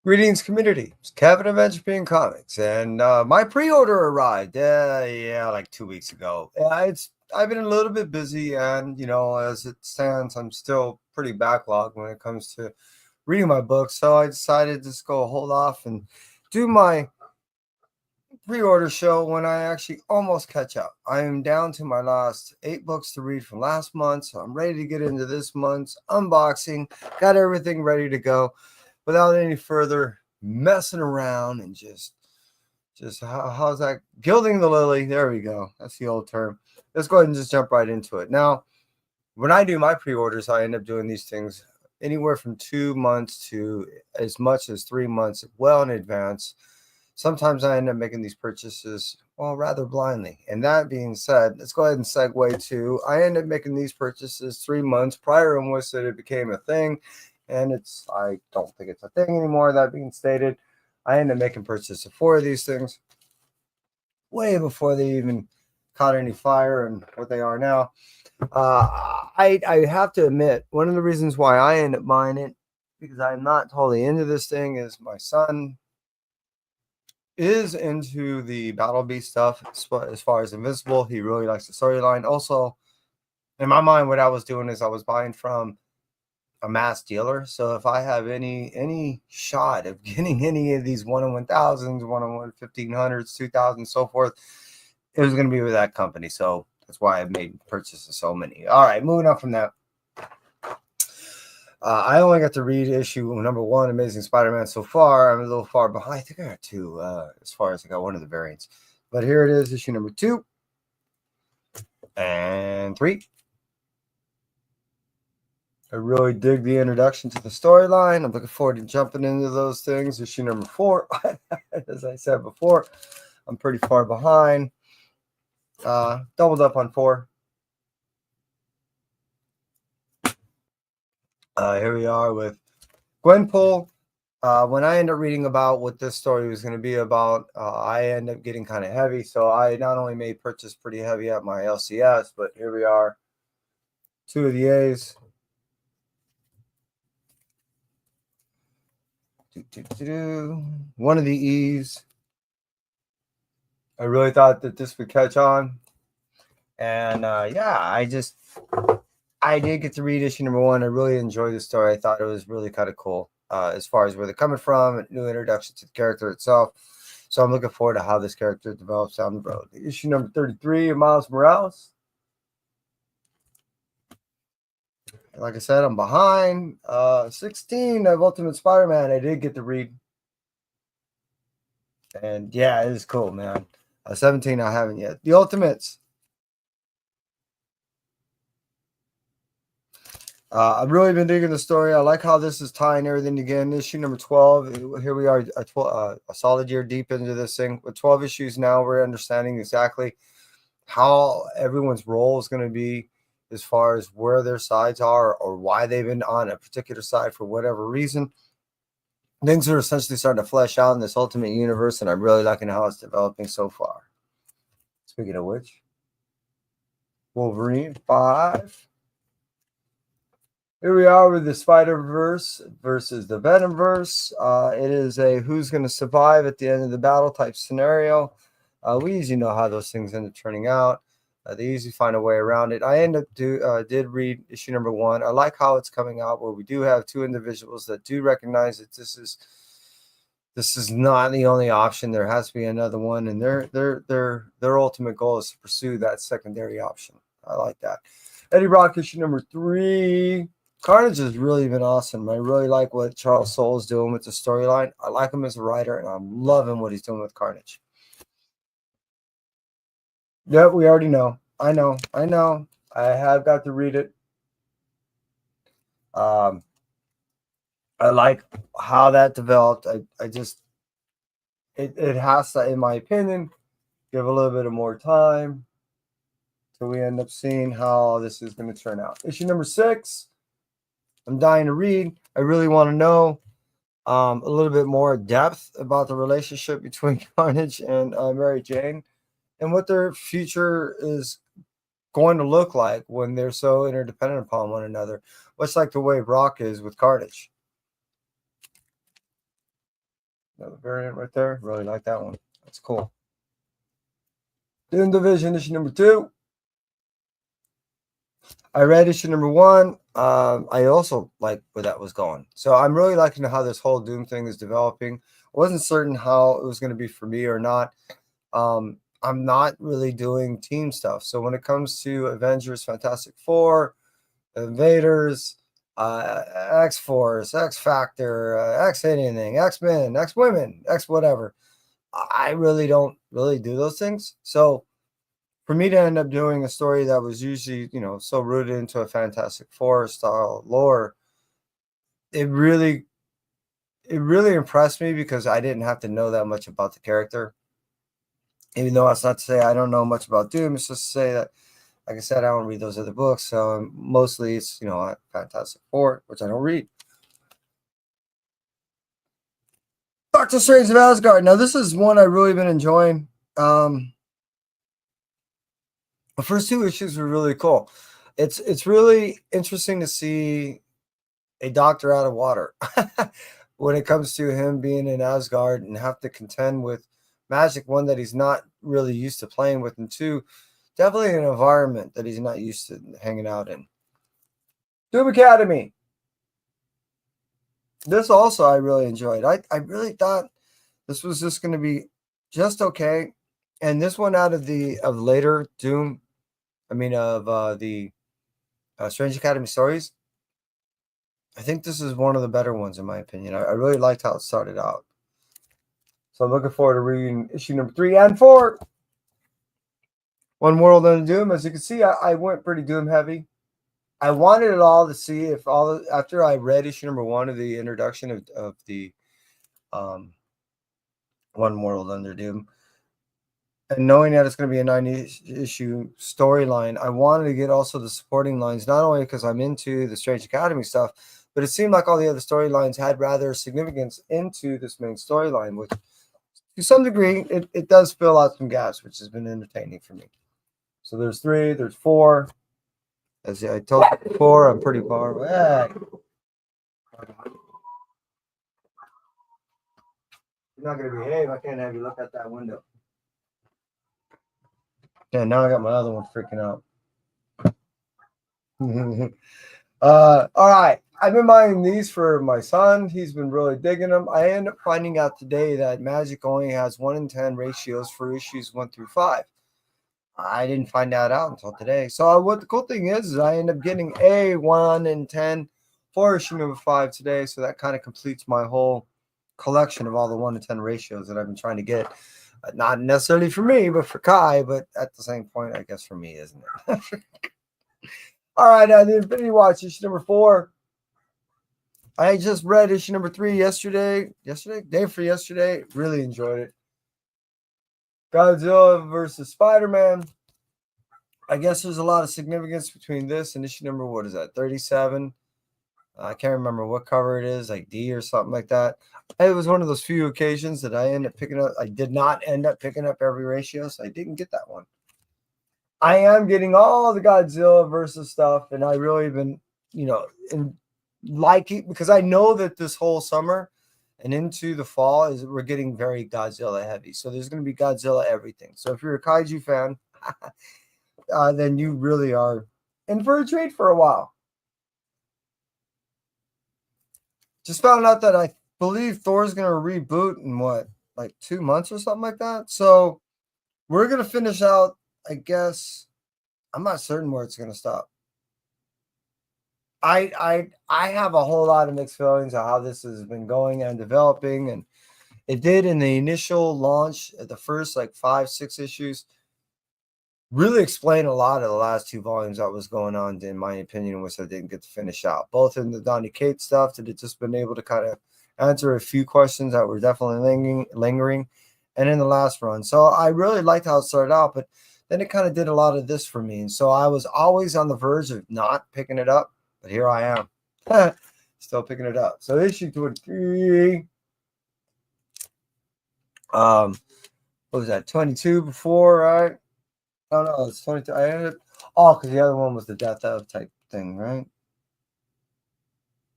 Greetings, community. It's Kevin of Entropy and Comics, and my pre-order arrived. Yeah, like 2 weeks ago. I've been a little bit busy, and as it stands, I'm still pretty backlogged when it comes to reading my books. So I decided to just go hold off and do my pre-order show when I actually almost catch up. I am down to my last 8 books to read from last month, so I'm ready to get into this month's unboxing. Got everything ready to go without any further messing around and just how's that, gilding the lily. There we go. That's the old term. Let's go ahead and just jump right into it. Now, when I do my pre-orders, I end up doing these things anywhere from 2 months to as much as 3 months well in advance. Sometimes I end up making these purchases, well, rather blindly. And that being said, let's go ahead and segue to I end up making these purchases 3 months prior in which it became a thing. And I don't think it's a thing anymore. That being stated, I end up making purchases of 4 of these things way before they even caught any fire and what they are now. I have to admit, one of the reasons why I end up buying it, because I'm not totally into this thing, is my son is into the Battle Beast stuff as far as Invincible. He really likes the storyline. Also, in my mind, what I was doing is I was buying from a mass dealer. So if I have any shot of getting any of these 1 in 1000s, 1 in 1500s, 2000s, so forth, it was going to be with that company. So that's why I've made purchases of so many. All right, moving on from that. I only got to read issue number 1, Amazing Spider-Man, so far. I'm a little far behind. I think I got 2 as far as I got one of the variants. But here it is, issue number 2 and 3. I really dig the introduction to the storyline. I'm looking forward to jumping into those things. Issue number 4, as I said before, I'm pretty far behind. Doubled up on 4. Here we are with Gwenpool. When I end up reading about what this story was going to be about, I end up getting kind of heavy. So I not only made purchase pretty heavy at my LCS, but here we are, 2 of the A's. One of the E's. I really thought that this would catch on. And yeah, I did get to read issue number 1. I really enjoyed the story. I thought it was really kind of cool as far as where they're coming from, a new introduction to the character itself. So I'm looking forward to how this character develops down the road. Issue number 33 of Miles Morales. Like I said, I'm behind. 16 of Ultimate Spider-Man I did get to read. And yeah, it is cool, man. 17 I haven't yet. The Ultimates. I've really been digging the story. I like how this is tying everything again. Issue number 12. Here we are, a solid year deep into this thing. With 12 issues now, we're understanding exactly how everyone's role is going to be as far as where their sides are or why they've been on a particular side for whatever reason. Things are essentially starting to flesh out in this Ultimate Universe, and I'm really liking how it's developing so far. Speaking of which, Wolverine 5. Here we are with the Spider-Verse versus the Venomverse. It is a who's going to survive at the end of the battle type scenario. We usually know how those things end up turning out. They usually find a way around it. I did read issue number 1. I like how it's coming out where we do have 2 individuals that do recognize that this is not the only option. There has to be another one, and their ultimate goal is to pursue that secondary option. I like that. Eddie Brock issue number 3. Carnage has really been awesome. I really like what Charles Soule is doing with the storyline. I like him as a writer, and I'm loving what he's doing with Carnage. Yep, we already know. I know. I have got to read it. I like how that developed. It has to, in my opinion, give a little bit of more time till we end up seeing how this is going to turn out. Issue number 6. I'm dying to read. I really want to know a little bit more depth about the relationship between Carnage and Mary Jane and what their future is going to look like when they're so interdependent upon one another, much like the way Brock is with Carnage. Another variant right there. Really like that one. That's cool. Doom Division issue number 2. I read issue number 1. I also like where that was going. So I'm really liking how this whole Doom thing is developing. I wasn't certain how it was going to be for me or not. I'm not really doing team stuff. So when it comes to Avengers, Fantastic Four, Invaders, X-Force, X-Factor, X-anything, X-Men, X-women, X-whatever, I really don't really do those things. So for me to end up doing a story that was usually, so rooted into a Fantastic Four style lore, it really impressed me because I didn't have to know that much about the character. Even though that's not to say I don't know much about Doom, it's just to say that, like I said, I don't read those other books. So mostly it's, Fantastic Four, which I don't read. Doctor Strange of Asgard. Now, this is one I've really been enjoying. The first 2 issues were really cool. It's really interesting to see a doctor out of water when it comes to him being in Asgard and have to contend with magic, one that he's not really used to playing with, and 2, definitely an environment that he's not used to hanging out in. Doom Academy. This also I really enjoyed. I really thought this was just going to be just okay. And this one out of later Doom, the Strange Academy stories, I think this is one of the better ones in my opinion. I really liked how it started out. So I'm looking forward to reading issue number 3 and 4. One World Under Doom. As you can see, I went pretty Doom heavy. I wanted it all to see if after I read issue number 1 of the introduction of the One World Under Doom, and knowing that it's going to be a 9-issue storyline, I wanted to get also the supporting lines, not only because I'm into the Strange Academy stuff, but it seemed like all the other storylines had rather significance into this main storyline, which to some degree, it does fill out some gaps, which has been entertaining for me. So there's 3, there's 4. As I told you before, I'm pretty far away. You're not going to behave. I can't have you look out that window. Yeah, now I got my other one freaking out. All right. I've been buying these for my son. He's been really digging them. I ended up finding out today that Magic only has 1 in 10 ratios for issues 1 through 5. I didn't find that out until today. So what the cool thing is I end up getting a 1 in 10 for issue number 5 today. So that kind of completes my whole collection of all the 1 to 10 ratios that I've been trying to get. Not necessarily for me, but for Kai. But at the same point, I guess for me, isn't it? All right, the Infinity Watch issue number 4. I just read issue number 3 yesterday. Day before yesterday. Really enjoyed it. Godzilla versus Spider-Man. I guess there's a lot of significance between this and issue number, 37? I can't remember what cover it is, like D or something like that. It was one of those few occasions that I ended up picking up. I did not end up picking up every ratio, so I didn't get that one. I am getting all the Godzilla versus stuff, and I really been, liking, because I know that this whole summer and into the fall we're getting very Godzilla heavy. So there's going to be Godzilla everything. So if you're a kaiju fan, then you really are in for a treat for a while. Just found out that I believe Thor's going to reboot in like 2 months or something like that. So we're going to finish out, I guess. I'm not certain where it's going to stop. I have a whole lot of mixed feelings of how this has been going and developing, and it did in the initial launch at the first like 5-6 issues really explain a lot of the last 2 volumes that was going on, in my opinion, which I didn't get to finish out. Both in the Donny Cates stuff that had just been able to kind of answer a few questions that were definitely lingering, and in the last run. So I really liked how it started out, but then it kind of did a lot of this for me. And so I was always on the verge of not picking it up, but here I am. Still picking it up. So issue 23. What was that? 22 before, right? Oh no, it's 22. I ended up, because the other one was the death of type thing, right?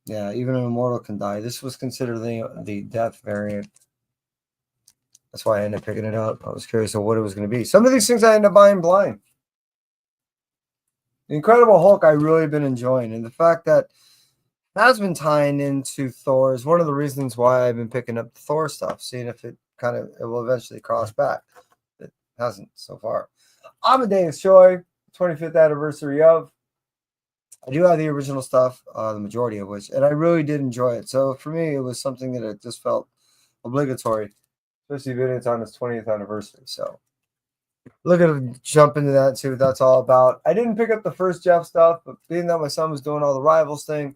Yeah, even an immortal can die. This was considered the death variant. That's why I ended up picking it up. I was curious of what it was going to be. Some of these things I ended up buying blind. The Incredible Hulk I really been enjoying, and the fact that has been tying into Thor is one of the reasons why I've been picking up the Thor stuff, seeing if it will eventually cross back. It hasn't so far. Amadeus Choi, 25th anniversary of. I do have the original stuff, the majority of which, and I really did enjoy it. So for me, it was something that it just felt obligatory, especially being it's on its 20th anniversary. So look at jump into that and see what that's all about. I didn't pick up the first Jeff stuff, but being that my son was doing all the Rivals thing,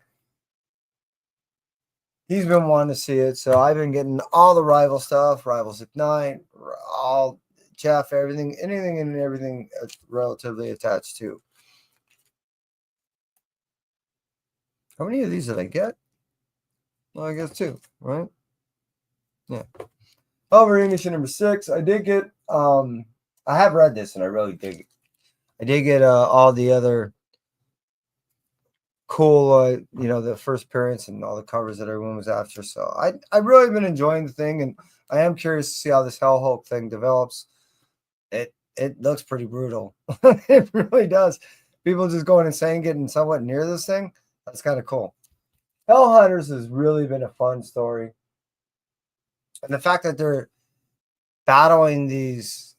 he's been wanting to see it. So I've been getting all the Rival stuff, Rivals Ignite, all Jeff, everything, anything and everything relatively attached to. How many of these did I get? Well, I guess 2, right? Yeah. Wolverine issue number 6. I did get I have read this and I really dig it. I did get all the other cool the first appearance and all the covers that everyone was after. So I really been enjoying the thing, and I am curious to see how this Hell Hulk thing develops. It looks pretty brutal. It really does. People just going insane getting somewhat near this thing. That's kind of cool. Hell Hunters has really been a fun story. And the fact that they're battling these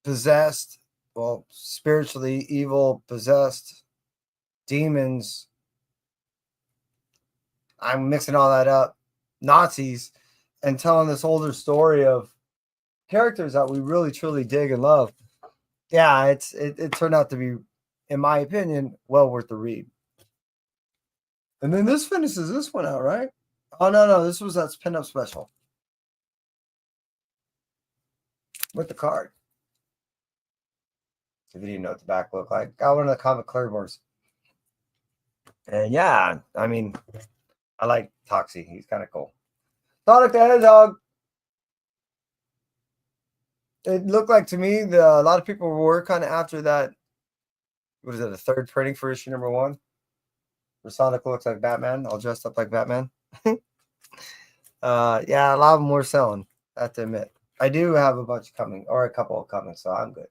possessed, well, spiritually evil, possessed demons. I'm mixing all that up. Nazis, and telling this older story of characters that we really truly dig and love. Yeah, it turned out to be, in my opinion, well worth the read. And then this finishes this one out, right? Oh no, this was that pinup special with the card. If you didn't know what the back looked like, got one of the comic Claremores. And yeah, I mean, I like Toxie. He's kind of cool. Sonic the Hedgehog. It looked like to me a lot of people were kind of after that. What is it? The third printing for issue number 1, where Sonic looks like Batman, all dressed up like Batman. Yeah, a lot of them were selling. I have to admit, I do have a bunch coming, or a couple coming, so I'm good.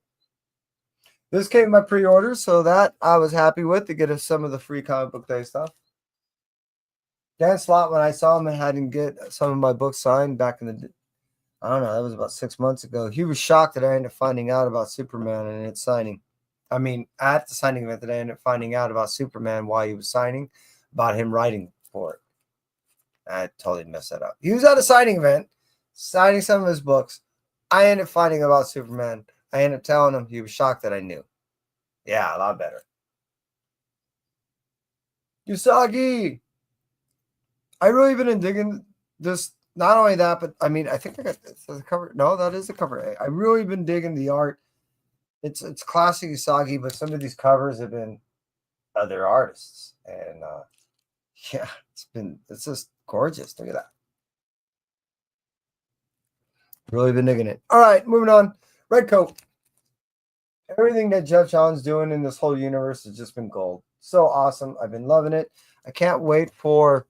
This came my pre-order, so that I was happy with to get some of the free comic book day stuff. Dan Slott, when I saw him and had him get some of my books signed back in the, I don't know, that was about 6 months ago. He was shocked that I ended up finding out about Superman and its signing. I mean, at the signing event that I ended up finding out about Superman while he was signing, about him writing for it. I totally messed that up. He was at a signing event, signing some of his books. I ended up finding out about Superman. I ended up telling him. He was shocked that I knew. Yeah, a lot better. Usagi. I really been digging this. Not only that, but I mean, I think I got the cover. No, that is the cover. I really been digging the art. It's classic Usagi, but some of these covers have been other artists, and yeah, it's just gorgeous. Look at that. Really been digging it. All right, moving on. Red Coat. Everything that Jeff John's doing in this whole universe has just been gold. So awesome. I've been loving it. I can't wait for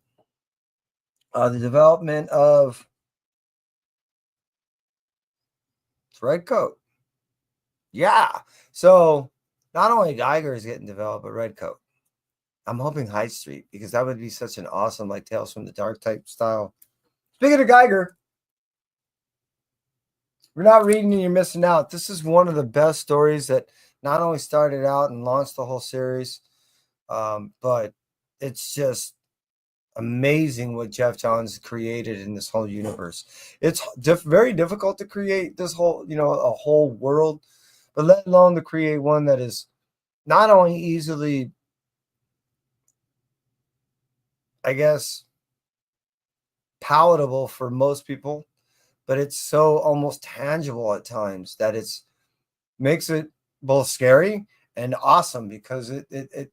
the development of Red Coat. Yeah. So not only Geiger is getting developed, but Red Coat. I'm hoping High Street, because that would be such an awesome, like, Tales from the Dark type style. Speaking of Geiger, we're not reading and you're missing out. This is one of the best stories that not only started out and launched the whole series, but it's just amazing what Jeff Johns created in this whole universe. It's very difficult to create this whole, a whole world, but let alone to create one that is not only easily, I guess, palatable for most people, but it's so almost tangible at times that it's makes it both scary and awesome, because it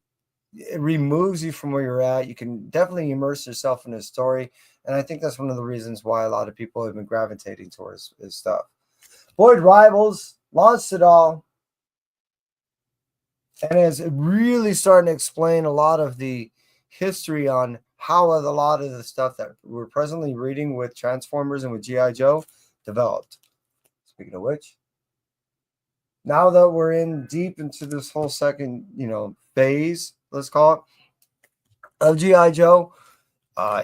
removes you from where you're at. You can definitely immerse yourself in his story, and I think that's one of the reasons why a lot of people have been gravitating towards his stuff. Void Rivals launched it all, and is really starting to explain a lot of the history on how a lot of the stuff that we're presently reading with Transformers and with G.I. Joe developed. Speaking of which, now that we're in deep into this whole second, phase, let's call it, of G.I. Joe,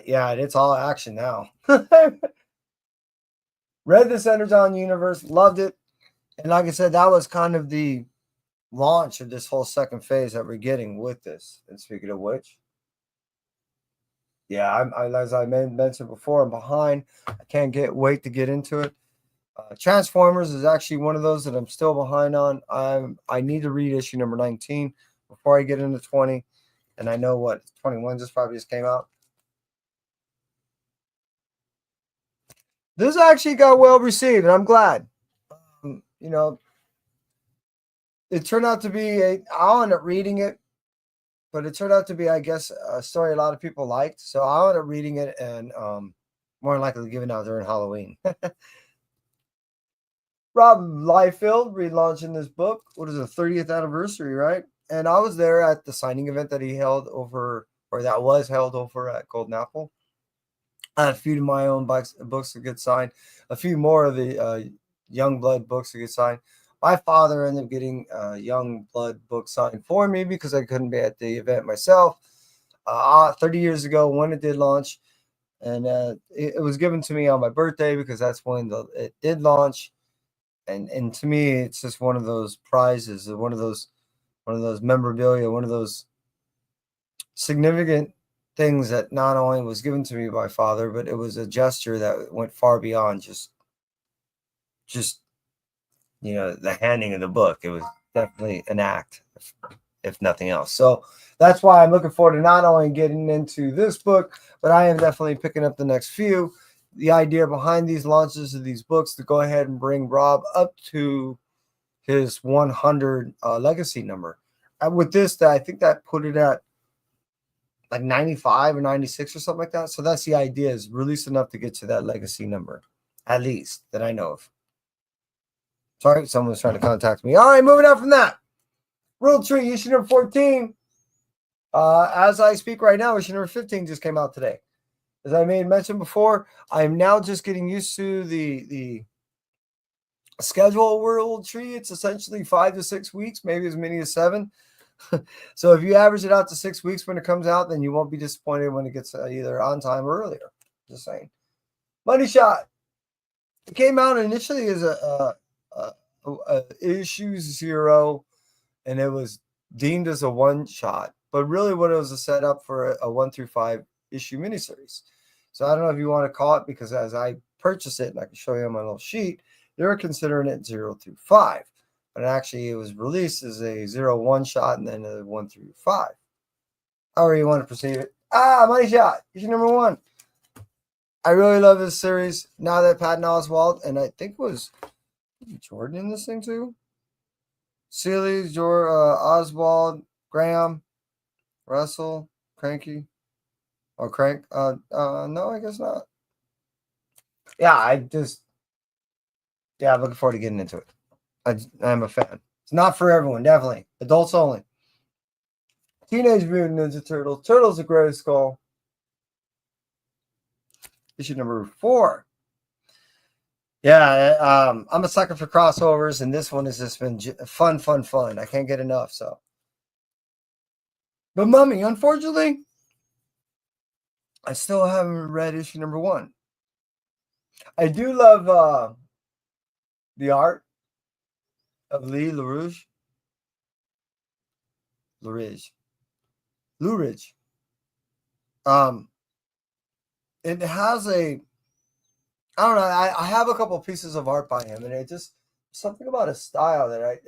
yeah, it's all action now. Read this Energon universe, loved it. And like I said, that was kind of the launch of this whole second phase that we're getting with this. And speaking of which, yeah, as I mentioned before, I'm behind. I can't wait to get into it. Transformers is actually one of those that I'm still behind on. I need to read issue number 19 before I get into 20. And I know what 21 just came out. This actually got well received, and I'm glad. It turned out to be I'll end up reading it, but it turned out to be, I guess, a story a lot of people liked. So I'll end up reading it and more than likely giving out during Halloween. Rob Liefeld relaunching this book. What is the 30th anniversary, right? And I was there at the signing event that he held over, or that was held over at Golden Apple. I had a few of my own books to get signed, a few more of the Young Blood books to get signed. My father ended up getting a Young Blood book signed for me because I couldn't be at the event myself. 30 years ago when it did launch, and it was given to me on my birthday because that's when it did launch. And to me, it's just one of those prizes, one of those memorabilia, one of those significant things that not only was given to me by father, but it was a gesture that went far beyond just the handing of the book. It was definitely an act, if nothing else. So that's why I'm looking forward to not only getting into this book, but I am definitely picking up the next few. The idea behind these launches of these books to go ahead and bring Rob up to his 100 legacy number. With this, I think that put it at like 95 or 96 or something like that. So that's the idea, is release enough to get to that legacy number, at least, that I know of. Sorry, someone's trying to contact me. All right, moving on from that. World Tree, issue number 14. As I speak right now, issue number 15 just came out today. As I made mention before, I am now just getting used to the schedule of World Tree. It's essentially 5 to 6 weeks, maybe as many as 7. So if you average it out to 6 weeks when it comes out, then you won't be disappointed when it gets either on time or earlier. Just saying. Money Shot. It came out initially as a issue 0, and it was deemed as a one-shot. But really what it was a setup for a 1 through 5 issue miniseries. So I don't know if you want to call it, because as I purchased it, and I can show you on my little sheet, they were considering it 0 through 5. But actually, it was released as a 0-1 shot and then a 1 through 5. However you want to perceive it. Money Shot, issue number 1. I really love this series. Now that Patton Oswalt, and I think it was Jordan in this thing too. Seeley, Oswald, Graham, Russell, Cranky. Or Crank. No, I guess not. Yeah, I'm looking forward to getting into it. I'm a fan. It's not for everyone, definitely. Adults only. Teenage Mutant Ninja Turtles. Turtles the Greatest Skull. Issue number 4. Yeah, I'm a sucker for crossovers, and this one has just been fun. I can't get enough, so. But Mummy, unfortunately, I still haven't read issue number 1. I do love the art of Lee LaRouge. Luridge. It has I don't know. I have a couple pieces of art by him, and it just something about his style that I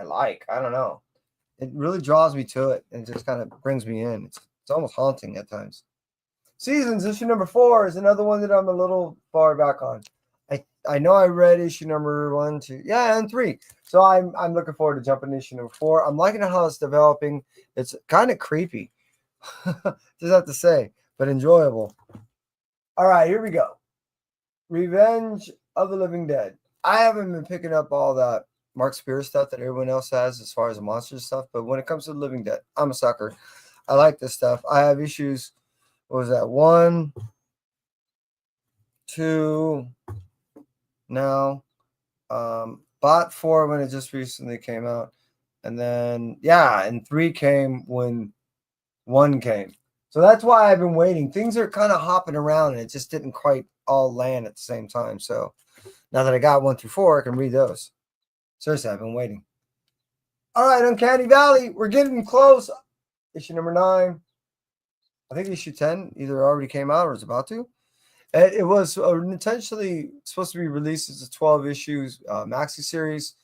like. I don't know. It really draws me to it and just kind of brings me in. It's almost haunting at times. Seasons, issue number 4 is another one that I'm a little far back on. I know I read issue number 1, 2, and 3. So I'm looking forward to jumping to issue number 4. I'm liking how it's developing. It's kind of creepy, just have to say, but enjoyable. All right, here we go. Revenge of the Living Dead. I haven't been picking up all that Mark Spears stuff that everyone else has as far as the monster stuff, but when it comes to the Living Dead, I'm a sucker. I like this stuff. I have issues. What was that? 1, 2, now. Bought 4 when it just recently came out. And then, yeah, and 3 came when 1 came. So that's why I've been waiting. Things are kind of hopping around and it just didn't quite all land at the same time. So now that I got 1 through 4, I can read those. Seriously, I've been waiting. All right, Uncanny Valley, we're getting close. Issue number 9. I think issue 10 either already came out or is about to. It was intentionally supposed to be released as a 12 issues maxi series.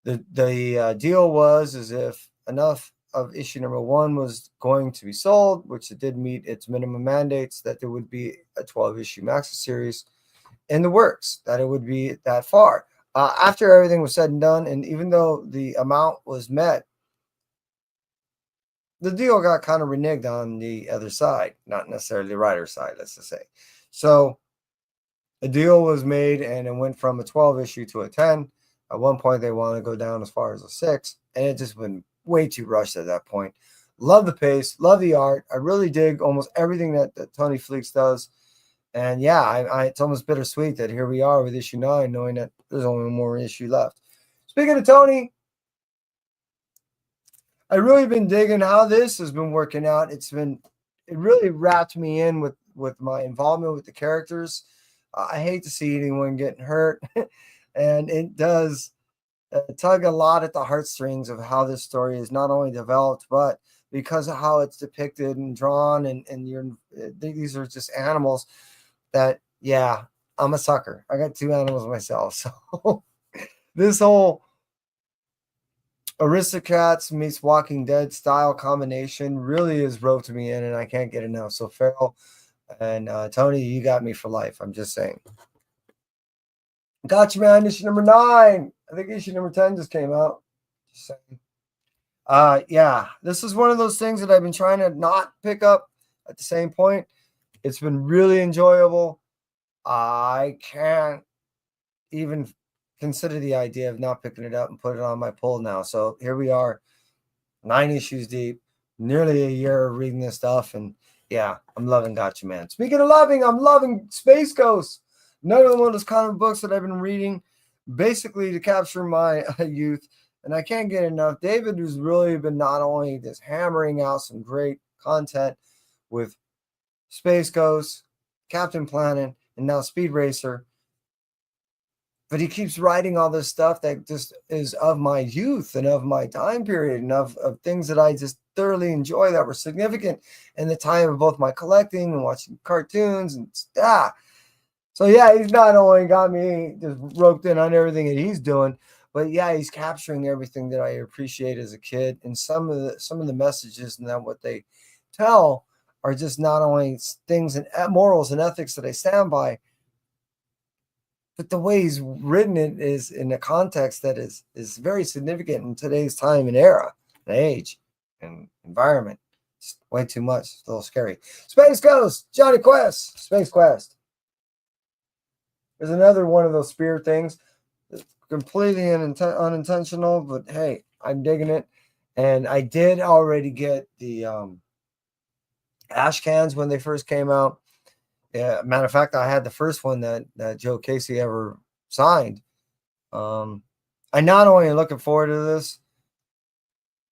The deal was as if enough of issue number 1 was going to be sold, which it did meet its minimum mandates, that there would be a 12 issue maxi series in the works, that it would be that far. After everything was said and done, and even though the amount was met, the deal got kind of reneged on the other side, not necessarily the writer's side, let's just say. So a deal was made and it went from a 12 issue to a 10. At one point, they wanted to go down as far as a 6, and it just went way too rushed at that point. Love the pace, love the art. I really dig almost everything that Tony Fleeks does. And yeah, it's almost bittersweet that here we are with issue 9, knowing that there's only one more issue left. Speaking of Tony, I've really been digging how this has been working out. It really wrapped me in with my involvement with the characters. I hate to see anyone getting hurt, and it does tug a lot at the heartstrings of how this story is not only developed, but because of how it's depicted and drawn, and these are just animals that, yeah, I'm a sucker. I got 2 animals myself, so this whole Aristocrats meets Walking Dead style combination really has roped me in, and I can't get enough. So Farrell and Tony, you got me for life. I'm just saying. Gotcha, man. Issue number 9. I think issue number 10 just came out. Just saying. Yeah, this is one of those things that I've been trying to not pick up at the same point. It's been really enjoyable. I can't even consider the idea of not picking it up and put it on my pull now. So here we are, 9 issues deep, nearly a year of reading this stuff. And yeah, I'm loving Gotcha Man. Speaking of loving, I'm loving Space Ghost. Another one of those comic books that I've been reading basically to capture my youth. And I can't get enough. David has really been not only just hammering out some great content with Space Ghost, Captain Planet, and now Speed Racer, but he keeps writing all this stuff that just is of my youth and of my time period and of things that I just thoroughly enjoy that were significant in the time of both my collecting and watching cartoons and So yeah, he's not only got me just roped in on everything that he's doing, but yeah, he's capturing everything that I appreciate as a kid, and some of the messages and that what they tell are just not only things and morals and ethics that I stand by, but the way he's written it is in a context that is very significant in today's time and era and age and environment. It's way too much. It's a little scary. Space Ghost, Johnny Quest, Space Quest. There's another one of those spear things. It's completely unintentional, but hey, I'm digging it. And I did already get the ash cans when they first came out. Yeah, matter of fact, I had the first one that Joe Casey ever signed. I not only am looking forward to this,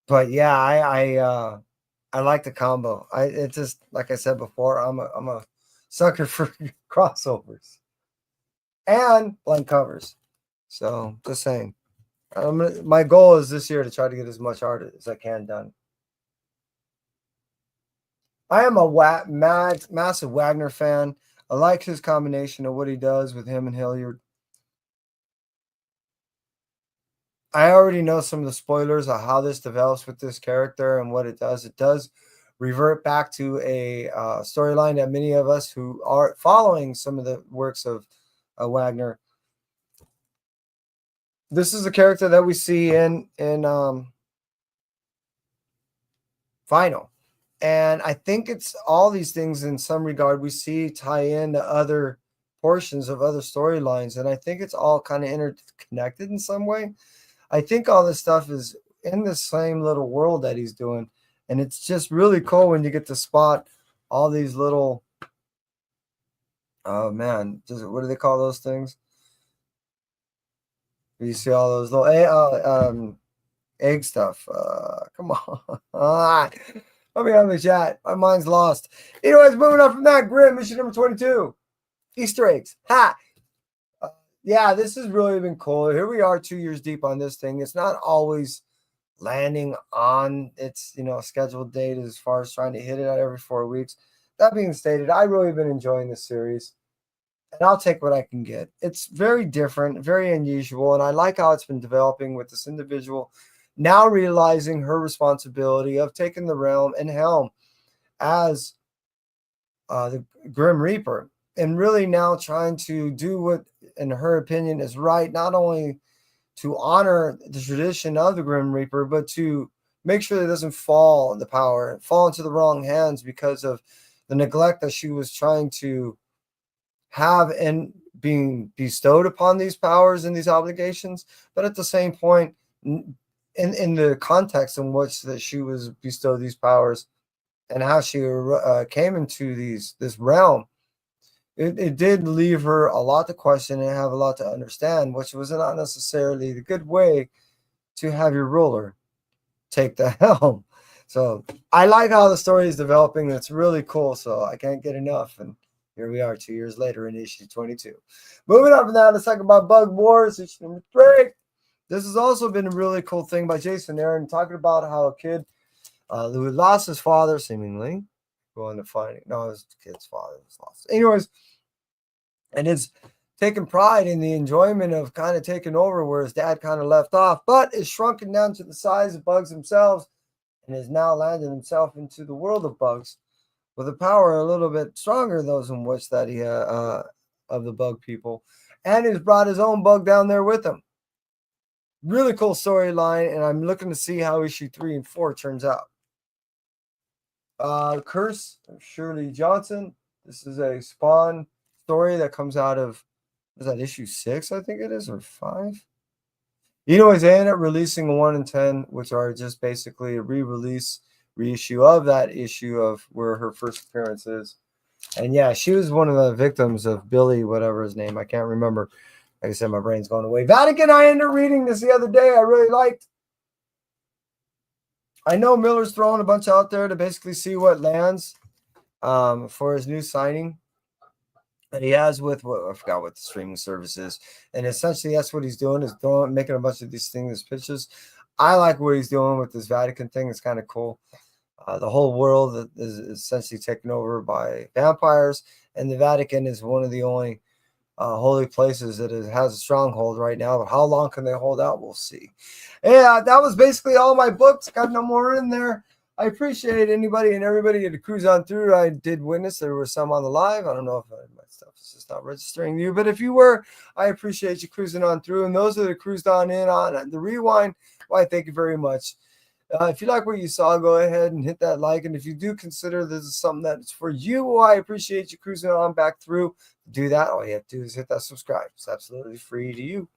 but yeah, I like the combo. It's just like I said before, I'm a sucker for crossovers and blank covers. So just saying, my goal is this year to try to get as much art as I can done. I am a massive Wagner fan. I like his combination of what he does with him and Hilliard. I already know some of the spoilers of how this develops with this character and what it does. It does revert back to a storyline that many of us who are following some of the works of Wagner. This is a character that we see in Final. And I think it's all these things in some regard we see tie into other portions of other storylines. And I think it's all kind of interconnected in some way. I think all this stuff is in the same little world that he's doing. And it's just really cool when you get to spot all these little, oh man, what do they call those things? You see all those little egg stuff. Come on. Let me have the chat. My mind's lost. Anyways, moving on from that, Grim, mission number 22. Easter eggs. Ha! Yeah, this has really been cool. Here we are 2 years deep on this thing. It's not always landing on its, scheduled date as far as trying to hit it out every 4 weeks. That being stated, I really been enjoying this series. And I'll take what I can get. It's very different, very unusual, and I like how it's been developing with this individual now realizing her responsibility of taking the realm and helm as the Grim Reaper, and really now trying to do what, in her opinion, is right, not only to honor the tradition of the Grim Reaper, but to make sure that it doesn't fall into power, fall into the wrong hands because of the neglect that she was trying to have and being bestowed upon these powers and these obligations. But at the same point, in the context in which that she was bestowed these powers and how she came into this realm, it did leave her a lot to question and have a lot to understand, which was not necessarily the good way to have your ruler take the helm. So I like how the story is developing. It's really cool. So I can't get enough. And here we are 2 years later in issue 22. Moving on from that, let's talk about Bug Wars, issue number 3. This has also been a really cool thing by Jason Aaron, talking about how a kid who lost his father, seemingly, going to find it. No, his kid's father was lost. Anyways, and it's taking pride in the enjoyment of kind of taking over where his dad kind of left off, but is shrunken down to the size of bugs themselves and has now landed himself into the world of bugs with a power a little bit stronger those in which that he of the bug people, and he's brought his own bug down there with him. Really cool storyline, and I'm looking to see how issue 3 and 4 turns out. Curse of Shirley Johnson. This is a Spawn story that comes out of, is that issue 6, I think it is, or 5? Anyways, they end up releasing 1 and 10, which are just basically a reissue of that issue of where her first appearance is. And yeah, she was one of the victims of Billy, whatever his name, I can't remember. Like I said, my brain's going away. Vatican, I ended up reading this the other day. I really liked. I know Miller's throwing a bunch out there to basically see what lands for his new signing that he has with, I forgot what the streaming service is. And essentially that's what he's doing, is making a bunch of these things as pitches. I like what he's doing with this Vatican thing. It's kind of cool. The whole world is essentially taken over by vampires, and the Vatican is one of the only holy places that has a stronghold right now. But how long can they hold out? We'll see. Yeah, that was basically all my books. Got no more in there. I appreciate anybody and everybody to cruise on through. I did witness there were some on the live. I don't know if my stuff is just not registering you, but if you were, I appreciate you cruising on through. And those that cruised on in on the rewind, why, thank you very much. If you like what you saw, go ahead and hit that like. And if you do consider this is something that's for you, well, I appreciate you cruising on back through. Do that. All you have to do is hit that subscribe. It's absolutely free to you.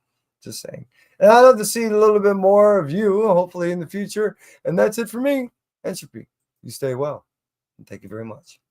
Just saying. And I'd love to see a little bit more of you, hopefully in the future. And that's it for me. Entropy. You stay well. And thank you very much.